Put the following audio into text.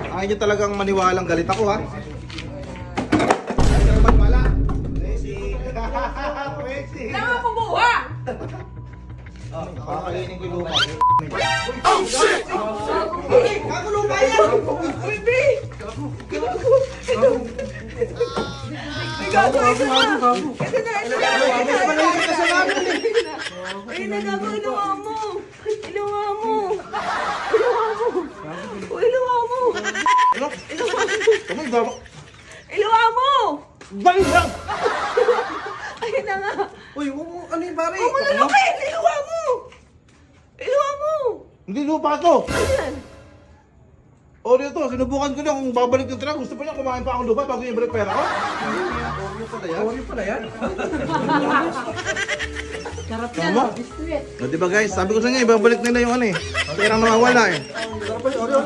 Ayaw nyo talagang maniwalang galit ako ha. Ano naman pala? Crazy. Kailangan ko buha! Pakakainin ko yung lupa. Oh, shit! Gago lupa yan! Baby! Gago, ito na! Ito na, ito na! Malapit ka sa namin eh. Ayun na, gago, iluwa mo! Iluwa mo! Iluwa mo! O, iluwa mo! Ano? Iluwa mo! Ano yung dama? Iluwa mo! Bang lang! Ayun na nga! Uy, ano yung pare? Huwag mo na lukin! Iluwa mo! Iluwa mo! Hindi lupa to! Ayan! Oreo to, sinubukan ko na kung babalik yung truck. Gusto pa niya kumain pa akong lupa bago niya balik pera ko. Oreo pala yan. Sarap yan, biskuit. Diba guys, sabi ko sa inyo, ibabalik nila yung ano eh. Perang nawawala eh.